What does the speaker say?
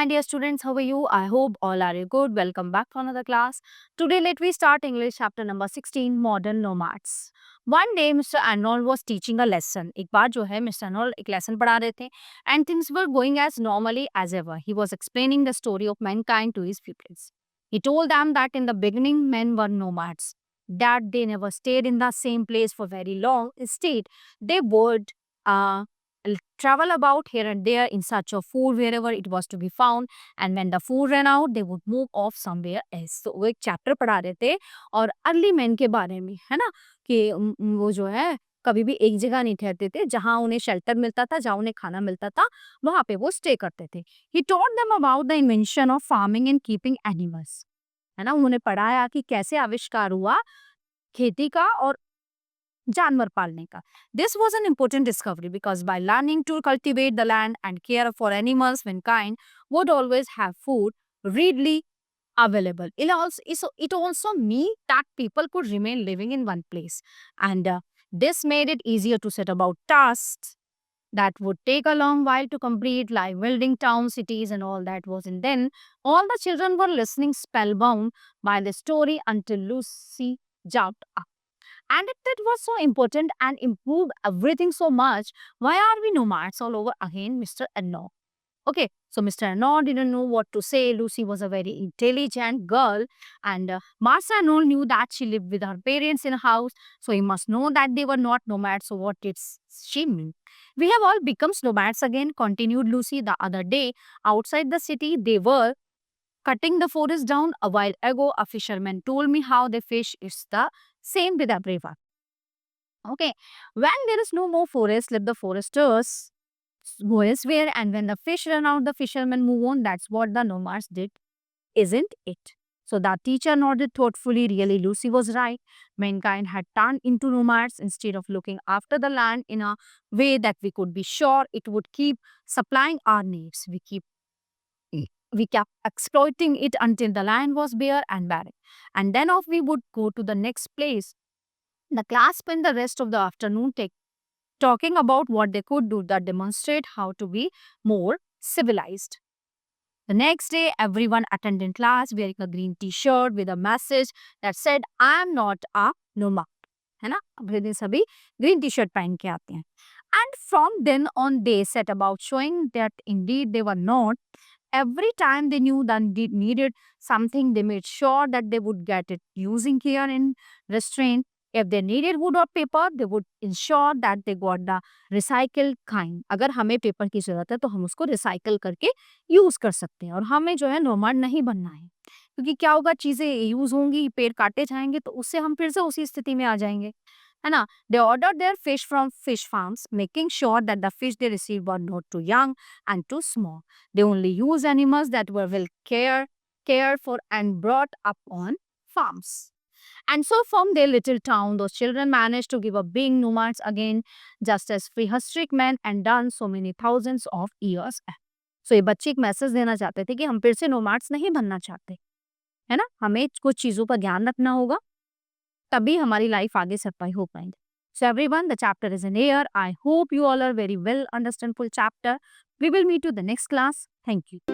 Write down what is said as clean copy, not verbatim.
my dear students, how are you? I hope all are good. Welcome back to another class. Today, let me start English chapter number 16, Modern Nomads. One day, Mr. Arnold was teaching a lesson. एक बार जो है Mr. Arnold एक lesson पढ़ा रहे थे and things were going as normally as ever. He was explaining the story of mankind to his pupils. He told them that in the beginning, men were nomads, that they never stayed in the same place for very long. Instead, they would travel about here and there in search of food wherever it was to be found, and when the food ran out they would move off somewhere else. So वो एक chapter पढ़ा रहे थे और early man के बारे में, है ना, कि वो जो है कभी भी एक जगह नहीं ठहरते थे, जहां उन्हें शेल्टर मिलता था, जहां उन्हें खाना मिलता था, वहां पे वो स्टे करते थे. He taught them about the invention of farming and keeping animals, है ना, उन्होंने पढ़ाया कि कैसे आविष्कार हुआ खेती का और जानवर पालने का. This was an important discovery because by learning to cultivate the land and care for animals, mankind would always have food readily available. It also meant that people could remain living in one place, and this made it easier to set about tasks that would take a long while to complete, like building towns, cities, and all that was. And then all the children were listening spellbound by the story until Lucy jumped up. And if that was so important and improved everything so much, why are we nomads all over again, Mr. Arnaud? Okay, so Mr. Arnaud didn't know what to say. Lucy was a very intelligent girl, and Master Arnaud knew that she lived with her parents in a house, so he must know that they were not nomads. So what did she mean? We have all become nomads again, continued Lucy. The other day, outside the city, they were cutting the forest down. A while ago, a fisherman told me how they fish. It's the same with everyone. Okay, when there is no more forest, let the foresters go elsewhere, and when the fish run out, the fishermen move on. That's what the nomads did, isn't it? So the teacher nodded thoughtfully. Really, Lucy was right. Mankind had turned into nomads instead of looking after the land in a way that we could be sure it would keep supplying our needs. We kept exploiting it until the land was bare and barren, and then off we would go to the next place. The class spent the rest of the afternoon talking about what they could do that demonstrate how to be more civilized. The next day, everyone attended class wearing a green t-shirt with a message that said, I am not a nomad. है ना, अगले दिन सभी green tea shirt पहन के आते हैं. And from then on, they set about showing that indeed they were not. Every time they knew that they needed something, they made sure that they would get it using care and restraint. If they needed wood or paper, they would ensure that they got the recycled kind. अगर हमें paper की जरूरत है तो हम उसको recycle करके use कर सकते हैं, और हमें जो है नोमैड नहीं बनना है, क्योंकि क्या होगा, चीजें यूज होंगी, पेड़ काटे जाएंगे तो उससे हम फिर से उसी स्थिति में आ जाएंगे, है ना. They ordered their fish from fish farms, making sure that the fish they received were not too young and too small. They only used animals that were well cared for and brought up on farms. And so from their little town, those children managed to give up being nomads again, just as prehistoric men and done so many thousands of years. So ये बच्चे एक message देना चाहते थे कि हम फिर से नोमाड्स नहीं बनना चाहते, है ना. हमें कुछ चीजों पर ध्यान रखना होगा, तभी हमारी लाइफ आगे सरपाई हो पाएंगे. So everyone, the chapter is in here. I hope you all are very well understand full chapter. We will meet you the next class. Thank you.